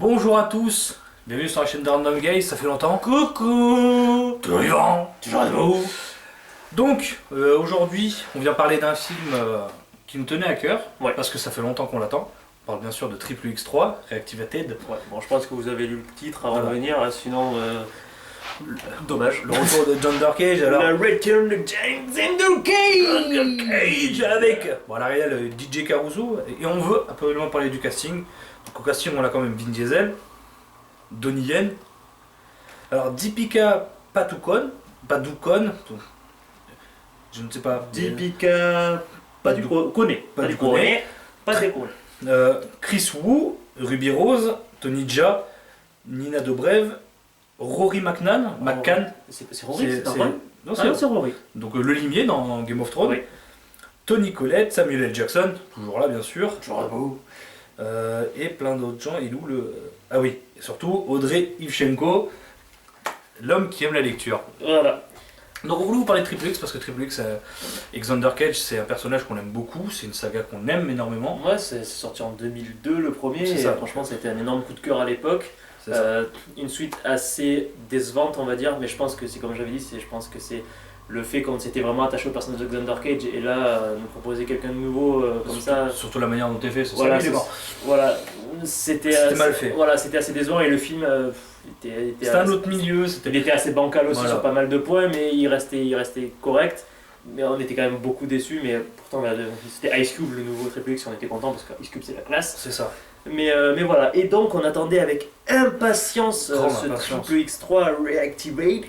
Bonjour à tous, bienvenue sur la chaîne de Random Gaze, ça fait longtemps. Coucou, toujours vivant, toujours debout. Donc, aujourd'hui, on vient parler d'un film qui nous tenait à cœur, parce que ça fait longtemps qu'on l'attend. On parle bien sûr de Triple X3, Reactivated. Ouais, bon, je pense que vous avez lu le titre avant de venir, hein, sinon... dommage. Le retour de John Cage, alors... Le return de James Cage avec bon, à l'arrière DJ Caruso, et on veut absolument parler du casting. Donc au casting on a quand même Vin Diesel, Donnie Yen, alors Deepika Padukone, je ne sais pas. Deepika Padukone, Chris Wu, Ruby Rose, Tony Jaa, Nina Dobrev, Rory McCann. C'est Rory, Non, c'est Rory. Donc le limier dans Game of Thrones. Oui. Tony Collette, Samuel L. Jackson, toujours là bien sûr. Toujours debout. Et plein d'autres gens. Et Ah oui, et surtout Audrey Ivchenko, l'homme qui aime la lecture. Voilà. Donc on voulait vous parler de Triple X parce que Triple X, Xander Cage, c'est un personnage qu'on aime beaucoup, c'est une saga qu'on aime énormément. Ouais, c'est sorti en 2002 le premier, et ça. franchement ça a été un énorme coup de cœur à l'époque. Ça. Une suite assez décevante on va dire, mais je pense que c'est comme j'avais dit, je pense que c'est le fait qu'on s'était vraiment attaché au personnage de Xander Cage et là nous proposer quelqu'un de nouveau comme ça. Surtout la manière dont t'es fait, c'est voilà, ça. Voilà, c'était mal fait. Voilà, c'était assez décevant et le film c'était un autre milieu. Il était assez bancal aussi sur pas mal de points, mais il restait correct. Mais on était quand même beaucoup déçus, mais pourtant c'était Ice Cube le nouveau Triple X, on était content parce que Ice Cube c'est la classe. C'est ça. Mais voilà, et donc on attendait avec impatience ce Triple X3 Reactivated.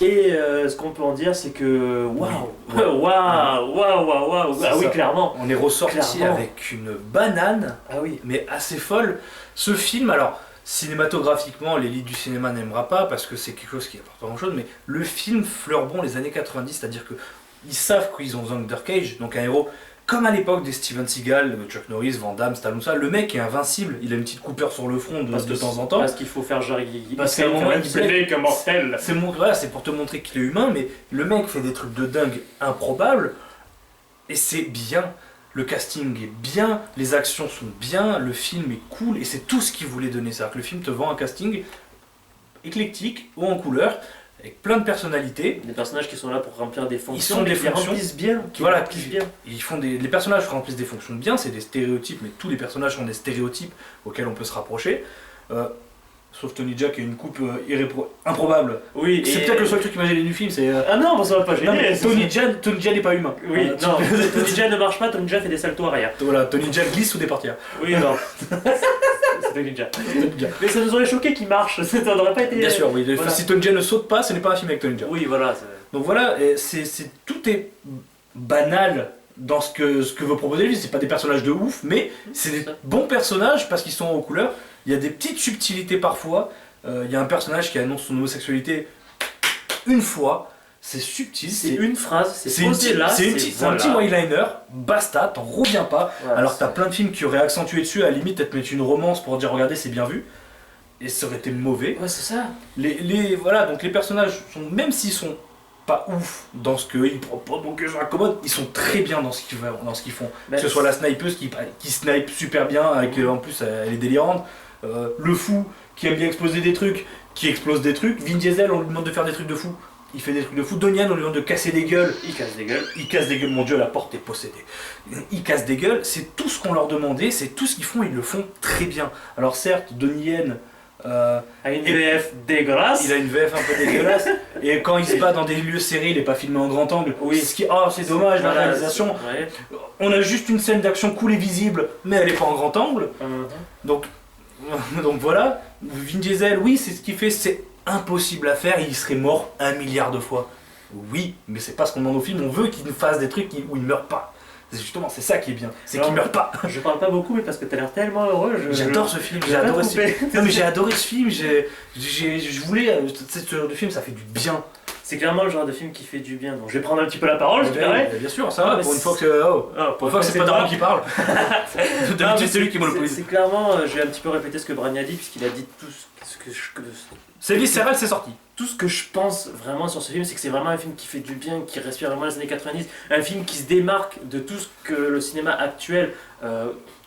Et ce qu'on peut en dire, c'est que waouh, ah oui, clairement. On est ressorti avec une banane, mais assez folle. Ce film, alors cinématographiquement, l'élite du cinéma n'aimera pas parce que c'est quelque chose qui apporte pas grand chose, mais le film fleure bon les années 90, c'est-à-dire que ils savent qu'ils ont Xander Cage, donc un héros. Comme à l'époque des Steven Seagal, Chuck Norris, Van Damme, Stallone, ça, le mec est invincible, il a une petite coupure sur le front de temps en temps. Parce qu'il faut faire genre, parce qu'à un moment il mortel. C'est pour te montrer qu'il est humain, mais le mec fait des trucs de dingue improbables, et c'est bien. Le casting est bien, les actions sont bien, le film est cool, et c'est tout ce qu'il voulait donner. C'est-à-dire que le film te vend un casting éclectique, haut en couleur, avec plein de personnalités. Des personnages qui sont là pour remplir des fonctions. Qui remplissent bien. Les personnages remplissent des fonctions bien, c'est des stéréotypes, mais tous les personnages sont des stéréotypes auxquels on peut se rapprocher. Sauf Tony Jaa qui a une coupe improbable. Oui, c'est peut-être le seul truc qui m'a gêné du film. Ah non, ça va pas gêner. Tony Jaa n'est pas humain. Oui, non, Tony Jaa ne marche pas, Tony Jaa fait des saltos arrière. Voilà, Tony Jaa glisse sous des portières. Oui, non. C'est Tony Jaa. Mais ça nous aurait choqué qu'il marche, ça n'aurait pas été... Bien sûr, oui. Voilà. Si Tony Jaa ne saute pas, ce n'est pas un film avec Tony Jaa. Oui, voilà. Donc voilà, tout est banal dans ce que veut proposer lui. C'est pas des personnages de ouf, mais c'est des bons personnages parce qu'ils sont aux couleurs. Il y a des petites subtilités parfois. Il y a un personnage qui annonce son homosexualité une fois. C'est subtil. C'est une phrase, c'est un petit one-liner. Basta, t'en reviens pas. Voilà, alors que t'as plein de films qui auraient accentué dessus, à la limite peut-être mettre une romance pour dire regardez c'est bien vu. Et ça aurait été mauvais. Ouais, c'est ça. Voilà, donc les personnages, même s'ils sont pas ouf dans ce qu'ils proposent, donc je raccommode, ils sont très bien dans ce qu'ils font. Que ce soit la snipeuse qui snipe super bien, en plus elle est délirante. Le fou qui aime bien exploser des trucs, qui explose des trucs. Vin Diesel, on lui demande de faire des trucs de fou. Il fait des trucs de fou. Donnie Yen, on lui demande de casser des gueules. Il casse des gueules. Il casse des gueules, mon dieu, la porte est possédée. Il casse des gueules, c'est tout ce qu'on leur demandait, c'est tout ce qu'ils font, ils le font très bien. Alors certes, Donnie Yen a une VF dégueulasse. Il a une VF un peu dégueulasse. Et quand il se bat dans des lieux serrés, il est pas filmé en grand angle. Oui. C'est dommage, la réalisation. Ouais. On a juste une scène d'action cool et visible, mais elle est pas en grand angle. Donc voilà. Vin Diesel, oui, c'est ce qu'il fait, c'est impossible à faire, il serait mort 1 milliard de fois. Oui, mais c'est pas ce qu'on demande au film, on veut qu'il nous fasse des trucs où il meurt pas. Justement, c'est ça qui est bien, c'est qu'il meurt pas. Je parle pas beaucoup, mais parce que t'as l'air tellement heureux. J'adore ce film, j'ai adoré ce film. Non, mais j'ai adoré ce film, je voulais. Ce genre de film, ça fait du bien. C'est clairement le genre de film qui fait du bien. Donc je vais prendre un petit peu la parole, je te permets. Bien sûr, ça va, pour une fois que. Pour une fois que c'est pas Daron qui parle. C'est lui qui monopolise. C'est clairement, je vais un petit peu répéter ce que Brian a dit, puisqu'il a dit tout ce que je. C'est viscéral, c'est sorti. Tout ce que je pense vraiment sur ce film, c'est que c'est vraiment un film qui fait du bien, qui respire vraiment les années 90, un film qui se démarque de tout ce que le cinéma actuel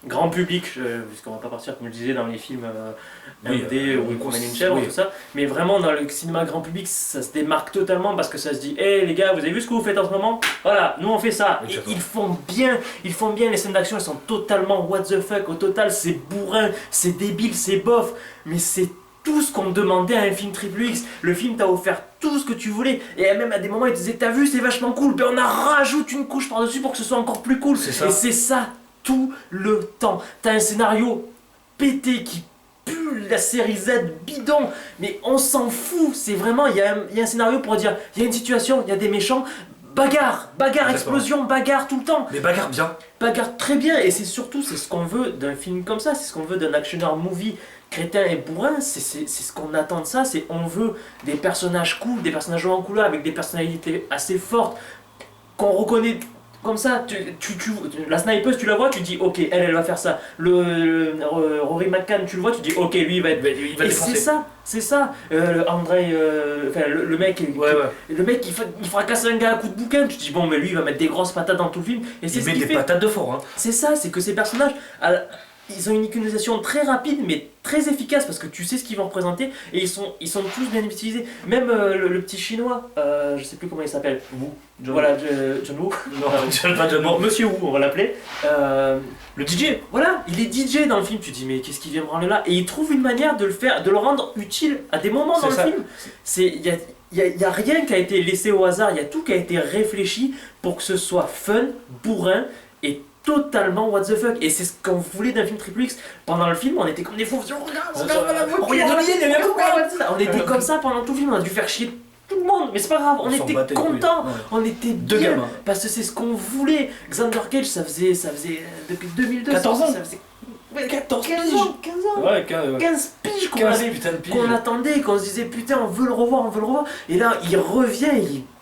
grand public, puisqu'on va pas partir, comme je disais, dans les films Oui, indé ou Comme une chèvre, oui. tout ça, mais vraiment dans le cinéma grand public, ça se démarque totalement parce que ça se dit, hé les gars, vous avez vu ce que vous faites en ce moment? Voilà, nous on fait ça. Oui, Et j'adore. ils font bien les scènes d'action, elles sont totalement what the fuck. Au total, c'est bourrin, c'est débile, c'est bof, mais c'est tout ce qu'on demandait à un film triple X. Le film t'a offert tout ce que tu voulais. Et même à des moments, il te disait, t'as vu, c'est vachement cool. Ben on a rajouté une couche par-dessus pour que ce soit encore plus cool. C'est ça. Et c'est ça tout le temps. T'as un scénario pété qui pue la série Z bidon, mais on s'en fout. C'est vraiment, il y a un scénario pour dire, il y a une situation, il y a des méchants. Bagarre, D'accord. explosion, bagarre tout le temps. Mais bagarre bien. Bagarre très bien, et c'est surtout c'est ce qu'on veut d'un film comme ça, c'est ce qu'on veut d'un actionneur movie crétin et bourrin, c'est ce qu'on attend de ça, c'est on veut des personnages cool, des personnages en couleur avec des personnalités assez fortes, qu'on reconnaît comme ça, la snipeuse tu la vois, tu dis ok, elle va faire ça, Rory McCann tu le vois, tu dis ok, lui il va être... Il va Et défoncer. c'est ça, Andrei, enfin le mec, Ouais. le mec il fracasse un gars à coup de bouquin, tu te dis bon mais lui il va mettre des grosses patates dans tout le film, et c'est Il ce met qu'il des fait. patates de fort. Hein. C'est ça, c'est que ces personnages, ils ont une iconisation très rapide mais très efficace parce que tu sais ce qu'ils vont représenter et ils sont tous bien utilisés. Même le petit chinois, je sais plus comment il s'appelle. John Voilà, John Woo. Non, pas John Bon, Woo. Monsieur Woo, on va l'appeler. Le DJ. Voilà, il est DJ dans le film. Tu te dis mais qu'est-ce qu'il vient branler là? Et il trouve une manière de le rendre utile à des moments dans le C'est ça. film. Il y a rien qui a été laissé au hasard. Il y a tout qui a été réfléchi pour que ce soit fun, bourrin et totalement what the fuck. Et c'est ce qu'on voulait d'un film triple X. Pendant le film, on était comme des fous. On se dit, regarde la voiture, Regarde, il y a beaucoup. on était comme ça pendant tout le film. On a dû faire chier tout le monde, mais c'est pas grave. On s'en était battait les couilles. contents. Ouais. On était Deux bien gamins. parce que c'est ce qu'on voulait. Xander Cage, ça faisait depuis 2002. 14 ans. Ça faisait 14 15 piges. ans, 15 ans. Ouais, 15 15 piges qu'on 15 avait, putain de piges. qu'on attendait, qu'on se disait putain on veut le revoir. Et là il revient,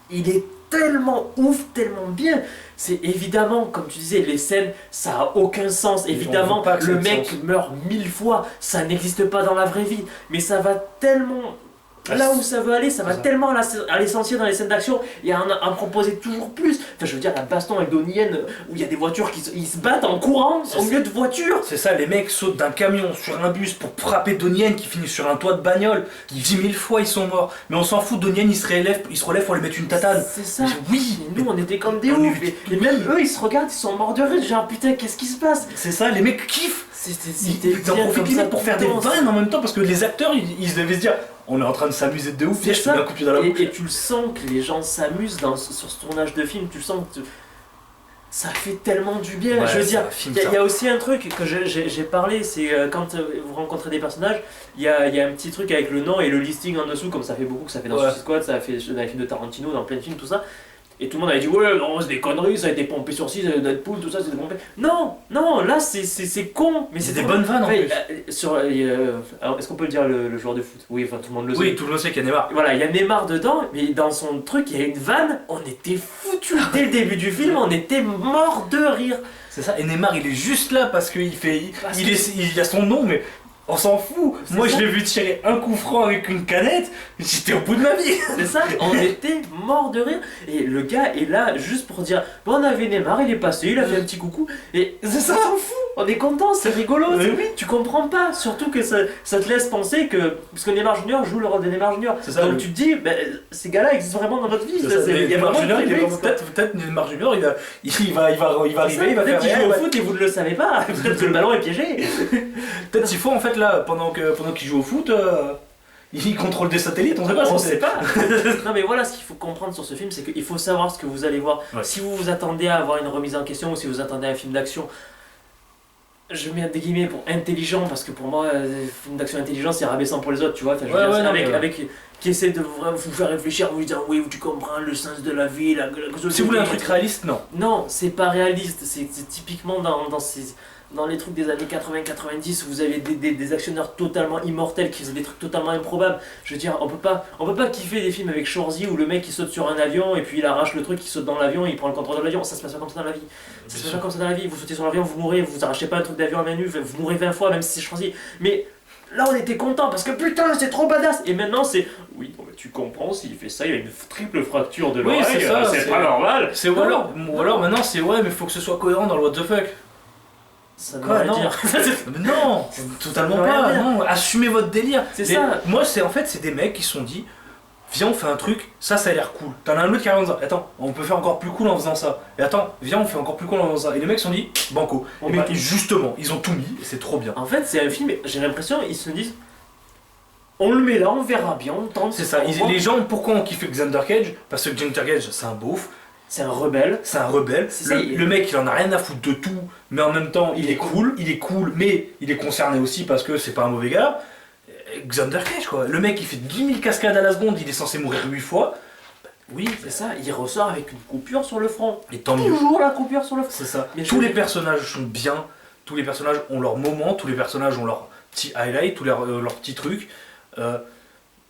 il est tellement ouf, tellement bien. C'est évidemment, comme tu disais, les scènes, ça a aucun sens. Mais Évidemment, on veut pas que ça le ait mec sens. meurt 1000 fois, ça n'existe pas dans la vraie vie. Mais ça va tellement... Ah, Là où ça veut aller, ça va c'est ça. tellement à l'essentiel dans les scènes d'action et à en proposer toujours plus. Enfin, je veux dire, la baston avec Donnie Yen où il y a des voitures ils se battent en courant C'est au ça. milieu de voitures. C'est ça, les mecs sautent d'un camion sur un bus pour frapper Donnie Yen qui finit sur un toit de bagnole. 10 000 fois ils sont morts. Mais on s'en fout, Donnie Yen il se relève pour lui mettre une tatane. C'est ça. Mais oui, Et nous, on était comme des on ouf. est- Et même eux, ils se regardent, ils sont morts de rire. Genre, putain, qu'est-ce qui se passe? c'est ça, les mecs kiffent. C'était Ils en bien profitent comme ça limite pour faire des tout le temps. vannes en même temps parce que les acteurs ils devaient se dire on est en train de s'amuser de ouf, C'est viens, je te ça. mets un coup de pied dans la bouche. Et tu le sens que les gens s'amusent sur ce tournage de film. Tu le sens que ça fait tellement du bien. Ouais, je veux c'est dire, un film, il y ça. a aussi un truc que j'ai parlé, c'est quand vous rencontrez des personnages, il y a un petit truc avec le nom et le listing en dessous, comme ça fait beaucoup, que ça fait dans Ouais. Suicide Squad, ça a fait dans les films de Tarantino, dans plein de films, tout ça. Et tout le monde avait dit ouais non c'est des conneries, ça a été pompé sur 6, Deadpool, tout ça c'est pompé. Non, là c'est con, mais C'est c'est des trop- bonnes vannes en Enfin, plus. alors, est-ce qu'on peut le dire le joueur de foot? Oui, enfin tout le monde le sait. Oui, tout le monde sait qu'il y a Neymar. Voilà, il y a Neymar dedans, mais dans son truc, il y a une vanne, on était foutus. Dès le début du film, on était mort de rire. C'est ça, et Neymar il est juste là parce qu'il fait. Parce Il, que- il a son nom, mais on s'en fout. C'est Moi ça. je l'ai vu tirer un coup franc avec une canette, j'étais au bout de ma vie. C'est ça, on était mort de rire. Et le gars est là juste pour dire bon, on avait Neymar, il est passé, il a fait un petit coucou. Et C'est ça. on s'en fout, on est content, c'est rigolo. Mais c'est- oui. Tu comprends pas, surtout que ça te laisse penser que. Parce que Neymar Junior joue le rôle de Neymar Junior. C'est ça, Donc oui. tu te dis, ben, ces gars-là existent vraiment dans notre vie. C'est ça, Il y a Neymar vraiment Junior, il est des vraiment- mecs, quoi. peut-être Neymar Junior, il va arriver, il va Peut-être faire qu'il rien, joue au ouais. foot et vous ne le savez pas. Peut-être que le ballon est piégé. Peut-être s'il faut en fait là, pendant qu'il joue au foot, il contrôle des satellites, on sait pas. On c'est- sait pas. Non mais voilà ce qu'il faut comprendre sur ce film, c'est qu'il faut savoir ce que vous allez voir. Ouais. Si vous vous attendez à avoir une remise en question ou si vous attendez à un film d'action, je mets des guillemets pour intelligent parce que pour moi, film d'action intelligent c'est rabaissant pour les autres, tu vois. Enfin, je veux Ouais, dire, ouais, non, avec, mais ouais. avec qui essaie de vraiment vous faire réfléchir, vous dire oui, tu comprends le sens de la vie, Si vous voulez un truc réaliste, non. Non, c'est pas réaliste. C'est typiquement dans les trucs des années 80-90 où vous avez des actionneurs totalement immortels qui faisaient des trucs totalement improbables. Je veux dire, on peut pas kiffer des films avec Shorzy où le mec il saute sur un avion et puis il arrache le truc, il saute dans l'avion et il prend le contrôle de l'avion. Ça se passe pas comme ça dans la vie. Ça se passe pas comme ça dans la vie. Vous sautez sur l'avion, vous mourrez, vous arrachez pas un truc d'avion à main nue, vous mourrez 20 fois même si c'est Shorzy. Mais là on était content parce que putain c'est trop badass. Et maintenant c'est oui, bon, bah, tu comprends s'il fait ça, il y a une triple fracture de Oui, l'oreille, c'est ça, c'est c'est- pas normal. Ou alors maintenant c'est ouais, mais faut que ce soit cohérent dans le what the fuck. Ça veut Quoi, rien non. dire. Non, totalement Ça veut rien pas. dire. Non, assumez votre délire. C'est Et ça. moi, c'est des mecs qui se sont dit, viens, on fait un truc, ça a l'air cool. T'en as un autre qui arrive en disant, attends, on peut faire encore plus cool en faisant ça. Et attends, viens, on fait encore plus cool en faisant ça. Et les mecs se sont dit, banco. On Et met bah, tout. justement, ils ont tout mis, et c'est trop bien. En fait, c'est un film, j'ai l'impression, ils se disent, on le met là, on verra bien, on tente. C'est ça. on voit. Les gens, pourquoi on kiffe Xander Cage? Parce que Xander Cage, c'est un beauf. C'est un rebelle. C'est un rebelle. C'est ça, Le mec, il en a rien à foutre de tout, mais en même temps, il est cool. Il est cool, mais il est concerné aussi parce que c'est pas un mauvais gars. Xander Cage, quoi. Le mec, il fait 10 000 cascades à la seconde, il est censé mourir 8 fois. Oui, C'est ça, il ressort avec une coupure sur le front. et tant mieux. Toujours la coupure sur le front. C'est ça. Mais Tous je- les personnages sont bien. Tous les personnages ont leur moment. Tous les personnages ont leur petit highlight, tous leurs petits trucs.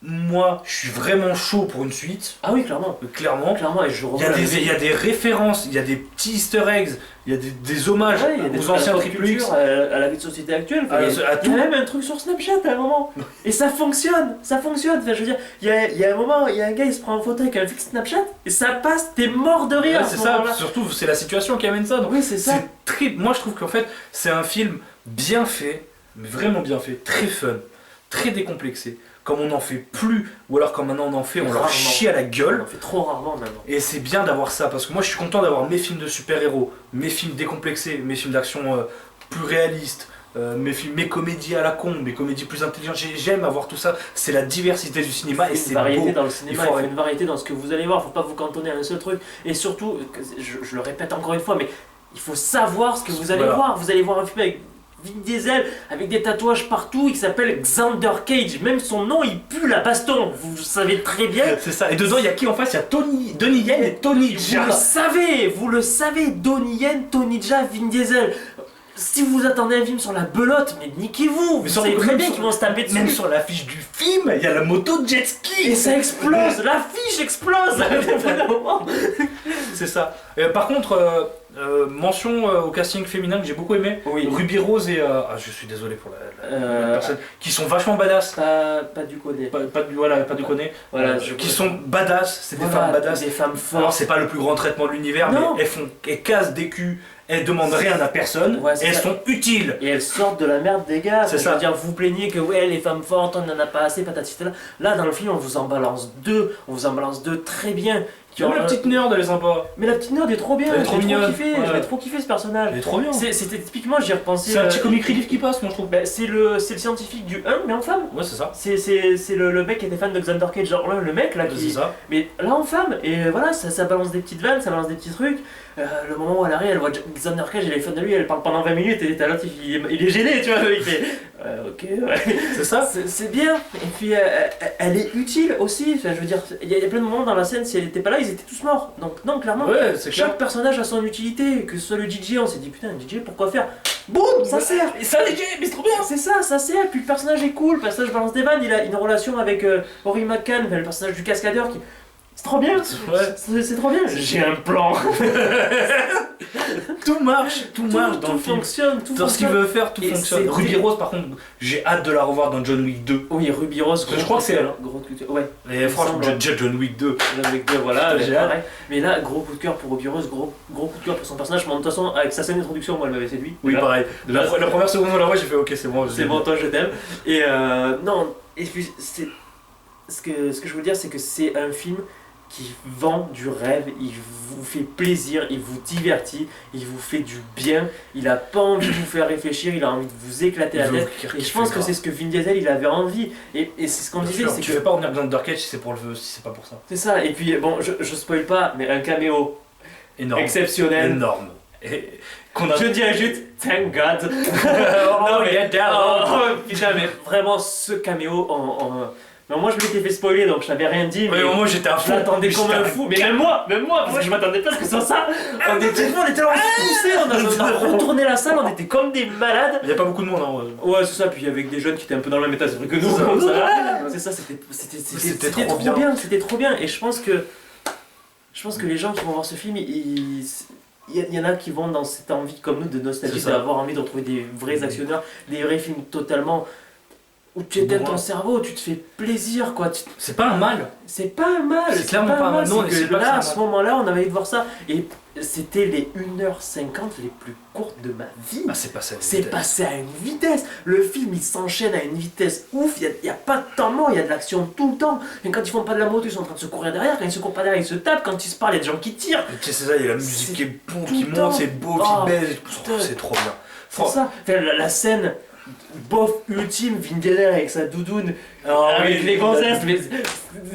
Moi, je suis vraiment chaud pour une suite. Ah oui, clairement. Clairement. Clairement, et je revois Il y a des références, il y a des petits easter eggs, il y a des hommages Ouais, il y a des aux trucs à anciens la Triple X. culture, à la vie de société actuelle. À il y a tout. même un truc sur Snapchat à un moment. Et ça fonctionne, ça fonctionne. Enfin, je veux dire, il y a un moment, il y a un gars, il se prend en photo avec un fixe Snapchat et ça passe, t'es mort de rire. Ouais, à ce c'est ça, moment-là. surtout c'est la situation qui amène ça. Donc, Oui, c'est ça. moi je trouve qu'en fait c'est un film bien fait, mais vraiment bien fait, très fun, très décomplexé, comme on n'en fait plus, ou alors comme maintenant on en fait, on leur Rarement. chie à la On gueule. en fait trop rarement maintenant. Et c'est bien d'avoir ça, parce que moi je suis content d'avoir mes films de super-héros, mes films décomplexés, mes films d'action plus réalistes, mes comédies à la con, mes comédies plus intelligentes. J'aime avoir tout ça, c'est la diversité du cinéma et Il faut c'est une variété beau. dans le cinéma, Il il faut faut une variété dans ce que vous allez voir, faut pas vous cantonner à un seul truc. Et surtout, je le répète encore une fois, mais il faut savoir ce que vous allez Voilà. voir. Vous allez voir un film avec Vin Diesel, avec des tatouages partout, qui s'appelle Xander Cage. Même son nom, il pue la baston. Vous savez très bien. C'est ça, et dedans il y a qui en face? Il y a Donnie Yen et Tony Jaa. Vous le savez, Donnie Yen, Tony Jaa, Vin Diesel. Si vous attendez un film sur la belote, mais niquez-vous. Vous savez très bien qu'ils vont se taper dessus. Même sur l'affiche du film, il y a la moto de jet ski. Et ça explose, l'affiche explose. C'est ça. Par contre, mention au casting féminin que j'ai beaucoup aimé. Oui. Ruby Rose et je suis désolé pour la Euh, personne qui sont vachement badass. Pas du côté. Pas de conner. Voilà, Qui sont badass. C'est des femmes badass. Des femmes Alors fortes. c'est pas le plus grand traitement de l'univers, Non. mais elles cassent des culs. Elles demandent rien à personne. Ouais, c'est et elles ça. sont utiles. Et elles sortent de la merde des gars. C'est Je ça. veux dire, vous plaignez que ouais, les femmes fortes, on en a pas assez, patati patata. Là, dans le film, on vous en balance deux. On vous en balance deux très bien. Qui ont La un- petite nerd, elle est sympa. Mais la petite nerd est trop bien. Elle est trop Je l'ai mignonne. kiffé. Ouais. Je l'ai trop kiffé ce personnage. Elle est trop bien. C'était typiquement, j'y ai repensé. C'est un petit comic relief qui passe, moi je trouve. Ben, c'est le scientifique du 1, mais en femme. Ouais, c'est ça. C'est le mec qui était fan de Xander Cage, genre là, le mec là C'est qui. ça. Mais là en femme, et voilà, ça balance des petites vannes, ça balance des petits trucs. Le moment où elle arrive, elle voit Xander Cage, elle est fan de lui, elle parle pendant 20 minutes, et t'as l'autre, il est gêné, tu vois, il fait. Ok, ouais. C'est ça. C'est bien, et puis elle est utile aussi, enfin, je veux dire, il y a plein de moments dans la scène, si elle était pas là, ils étaient tous morts. Donc, non, clairement, Ouais, c'est clair. chaque personnage a son utilité, que ce soit le DJ, on s'est dit putain, DJ, pourquoi faire? Boum, ça sert! Et ça, DJ, mais c'est trop bien. C'est ça sert, puis le personnage est cool, le personnage balance des vannes, il a une relation avec Rory McCann, le personnage du cascadeur qui. C'est trop bien! Ouais. C'est trop bien! J'ai un plan! Tout marche dans tout le film. fonctionne, tout Dans ce qu'il fonctionne. veut faire, tout Et fonctionne. c'est- Ruby Rose, par contre, j'ai hâte de la revoir dans John Wick 2. Oui, Ruby Rose, Je crois que c'est elle, hein. Gros coup de cœur. Ouais, Et franchement, semble. John Wick 2. avec deux, voilà, J'ai j'ai hâte. pareil. Mais là, gros coup de cœur pour Ruby Rose, gros coup de cœur pour son personnage. Mais de toute façon, avec sa scène d'introduction, moi, elle m'avait séduit. Oui, Là, pareil. La première seconde où on la voit, j'ai fait ok, c'est bon. c'est bon, toi, je t'aime. Et non, et puis, ce que je veux dire, c'est que c'est un film qui vend du rêve, il vous fait plaisir, il vous divertit, il vous fait du bien, il a pas envie de vous faire réfléchir, il a envie de vous éclater la tête. Et je pense que c'est ce que Vin Diesel il avait envie. Et c'est ce qu'on disait, c'est Tu que. fais pas revenir Xander Cage si c'est pour le, si c'est pas pour ça. C'est ça, et puis bon, je spoil pas, mais un caméo Énorme. exceptionnel. Énorme. Et qu'on a. Je dirais juste, thank God. Oh, yeah, damn. Oh, putain, mais vraiment ce caméo Non, moi je m'étais fait spoiler donc je t'avais rien dit, mais Ouais, moi j'étais à je fond. l'attendais comme un fou. Mais même moi, parce que je m'attendais pas à ce que ce soit ça. On était là, on se poussait, on a retourné la salle, on était comme des malades. Il y a pas beaucoup de monde, hein. Ouais, c'est ça, puis avec des jeunes qui étaient un peu dans le même état que nous, C'est ça. comme ça. C'est ça, C'était c'était trop trop bien. bien, c'était trop bien. Et je pense que les gens qui vont voir ce film, il y en a qui vont dans cette envie comme nous de nostalgie, C'est ça. d'avoir envie de retrouver des vrais actionneurs, des vrais films totalement où tu éteins ton cerveau, tu te fais plaisir quoi. C'est pas un mal. C'est pas un mal. C'est clairement pas un mal. Non, c'est que là, à ce moment-là, on avait envie de voir ça. Et c'était les 1h50 les plus courtes de ma vie. Ah, c'est passé à une C'est vitesse. passé à une vitesse. Le film, il s'enchaîne à une vitesse ouf. Il y a pas de temps mort, il y a de l'action tout le temps. Et quand ils font pas de la moto, ils sont en train de se courir derrière. Quand ils se courent pas derrière, ils se tapent. Quand ils se parlent, il y a des gens qui tirent. Tu sais, c'est ça, il y a la musique qui est bon, tout qui le temps. monte, c'est beau, Oh, qui baise. putain. C'est trop bien. C'est ça. Enfin, la scène bof ultime, Vin Diesel avec sa doudoune, avec les gonzesses, mais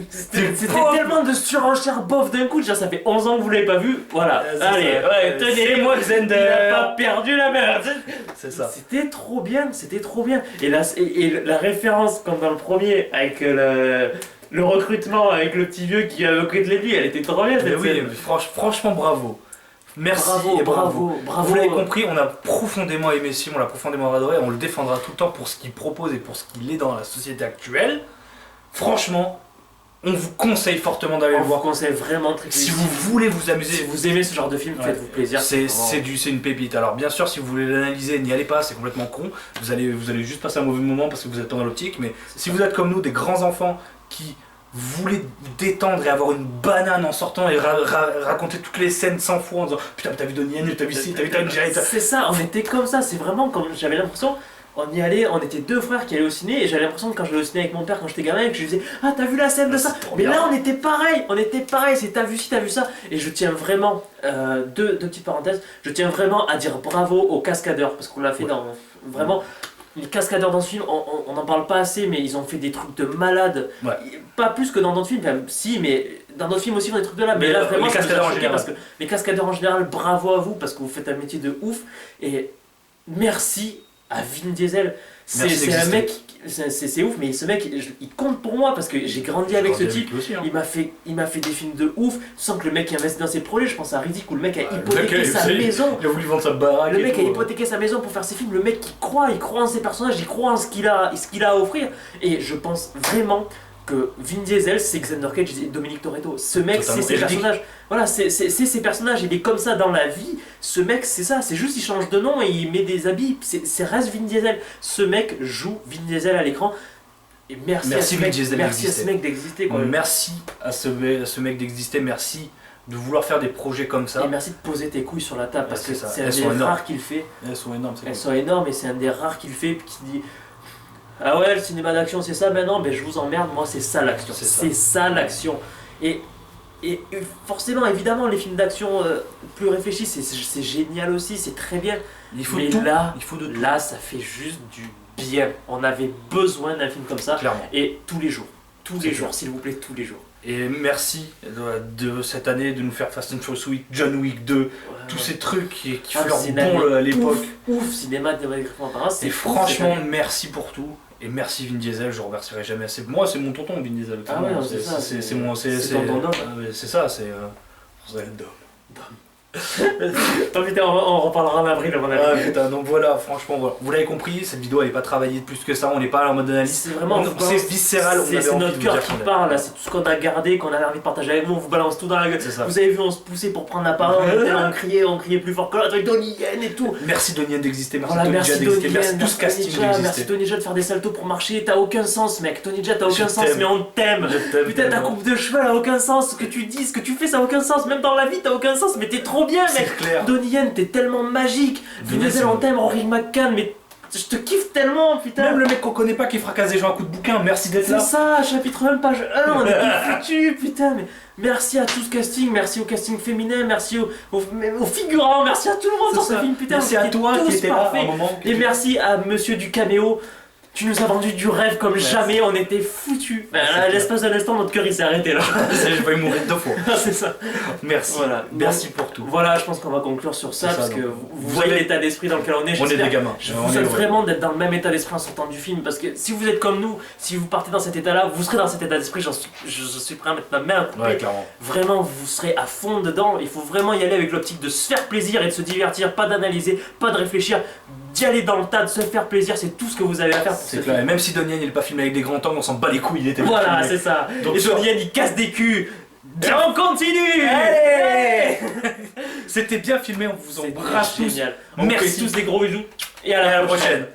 c'était tellement de surenchère bof d'un coup, déjà ça fait 11 ans que vous l'avez pas vu, voilà, allez, ouais, tenez, moi Xander, il a pas perdu la merde. C'est ça. C'était trop bien, et la référence comme dans le premier, avec le recrutement, avec le petit vieux qui a recruté de lui, elle était trop bien cette Mais oui, scène. mais franchement bravo. Merci et bravo. Bravo. Vous l'avez compris, on a profondément aimé ce film, on l'a profondément adoré, on le défendra tout le temps pour ce qu'il propose et pour ce qu'il est dans la société actuelle. Franchement, on vous conseille fortement d'aller le voir. On vous conseille vraiment très Si vous voulez vous amuser, si vous aimez ce genre de film, faites-vous plaisir. C'est une pépite. Alors bien sûr, si vous voulez l'analyser, n'y allez pas, c'est complètement con. Vous allez juste passer un mauvais moment parce que vous êtes dans l'optique. Mais si vous êtes comme nous, des grands enfants qui voulez détendre et avoir une banane en sortant et raconter toutes les scènes 100 fois en disant putain, t'as vu Donnie Yen, t'as vu ci, t'as vu Tom Jerry. C'est ça, on était comme ça, c'est vraiment comme j'avais l'impression. On y allait, on était deux frères qui allaient au ciné et j'avais l'impression que quand j'allais au ciné avec mon père quand j'étais gamin que je lui disais ah t'as vu la scène de ça, mais là on était pareil, c'est t'as vu ci, t'as vu ça. Et je tiens vraiment, deux petites parenthèses, je tiens vraiment à dire bravo aux cascadeurs parce qu'on l'a fait dans vraiment. Les cascadeurs dans ce film, on n'en parle pas assez, mais ils ont fait des trucs de malades. Ouais. Pas plus que dans d'autres films, enfin, si, mais dans d'autres films aussi, ils font des trucs de là. Mais là, vraiment, les cascadeurs en général. parce que les cascadeurs en général, bravo à vous, parce que vous faites un métier de ouf. Et merci à Vin Diesel. C'est un mec, c'est ouf, mais ce mec, il compte pour moi parce que j'ai grandi avec ce type. Aussi, hein. Il m'a fait des films de ouf. Tu sens que le mec investit dans ses projets. Je pense à Riddick où le mec a hypothéqué sa maison. Il a voulu vendre sa baraque. Le mec a hypothéqué sa maison pour faire ses films. Le mec il croit en ses personnages, il croit en ce qu'il a à offrir. Et je pense vraiment que Vin Diesel, c'est Xander Cage et Dominic Toretto. Ce mec, c'est ses personnages. Voilà, c'est ses personnages. Il est comme ça dans la vie. Ce mec, c'est ça. C'est juste il change de nom et il met des habits. C'est reste Vin Diesel. Ce mec joue Vin Diesel à l'écran. Et merci à ce mec d'exister. Merci à ce mec d'exister. Merci de vouloir faire des projets comme ça. Et merci de poser tes couilles sur la table parce que c'est un des des rares qu'il fait. Elles sont énormes. Elles sont énormes et c'est un des rares qu'il fait qui dit ah ouais, le cinéma d'action c'est ça, ben non, ben je vous emmerde, moi c'est ça l'action. C'est ça l'action. Et forcément, évidemment, les films d'action plus réfléchis, c'est génial aussi, c'est très bien. Il faut mais tout. Là, il faut de tout. Là, ça fait juste du bien. On avait besoin d'un film comme ça. Clairement. Et tous les jours, s'il vous plaît, tous les jours. Et merci de cette année de nous faire Fast and Furious Week, John Wick 2, tous ces trucs qui fleurent bon à l'époque. Ouf, cinéma de et franchement, merci pour tout. Et merci Vin Diesel, je remercierai jamais assez. Moi, c'est mon tonton Vin Diesel. Ah ouais, c'est ça. C'est mon. C'est tonton Dom. C'est ça, c'est. Dom. Oh putain, on reparlera en avril à mon avis. Ah putain, donc voilà, franchement, voilà. Vous l'avez compris, cette vidéo elle est pas travaillée plus que ça, on n'est pas en mode analyse. C'est vraiment. C'est viscéral, c'est notre cœur qui parle, c'est tout ce qu'on a gardé, qu'on avait envie de partager avec vous, on vous balance tout dans la gueule. Vous avez vu, on se poussait pour prendre la parole, on criait plus fort que l'autre avec Donnie Yen et tout. Merci Donnie Yen d'exister, merci voilà, Tony Jaa d'exister, merci tout ce casting d'exister. Merci Tony Jaa de faire des saltos pour marcher, t'as aucun sens mec, Tony Jaa t'as aucun sens, mais on t'aime. Putain, ta coupe de cheveux elle a aucun sens, ce que tu dis, ce que tu fais ça a aucun sens, même dans la vie t'as aucun sens, mais t'es trop bien mec. Donnie Yen, t'es tellement magique. Vin Diesel, on t'aime, Rory McCann, mais je te kiffe tellement, putain. Même le mec qu'on connaît pas qui fracasse des gens à coups de bouquin, merci d'être là. C'est ça, chapitre 1, page 1, on était foutus, putain. Mais merci à tout ce casting, merci au casting féminin, merci aux figurants, merci à tout le monde dans ce film, putain. Merci à toi qui étais là à un moment. Et merci à monsieur du caméo. Tu nous as vendu du rêve comme jamais, on était foutus. À l'espace d'un instant, notre cœur il s'est arrêté là. Je vais mourir 2 fois. C'est ça. Merci. Voilà. Merci pour tout. Voilà, je pense qu'on va conclure sur ça parce que vous voyez l'état d'esprit dans lequel on est. On est des gamins. Je vous souhaite vraiment d'être dans le même état d'esprit en sortant du film parce que si vous êtes comme nous, si vous partez dans cet état-là, vous serez dans cet état d'esprit. Je suis prêt à mettre ma main à couper. Ouais, clairement. Vraiment, vous serez à fond dedans. Il faut vraiment y aller avec l'optique de se faire plaisir et de se divertir, pas d'analyser, pas de réfléchir. D'y aller dans le tas, de se faire plaisir, c'est tout ce que vous avez à faire. C'est clair, et même si Donnie Yen il est pas filmé avec des grands angles, on s'en bat les couilles, il était voilà, c'est ça. Donc, et Donnie Yen il casse des culs. Et on continue. Hey. C'était bien filmé, on vous embrasse tous. Génial. Merci tous des gros bisous. Et à la prochaine.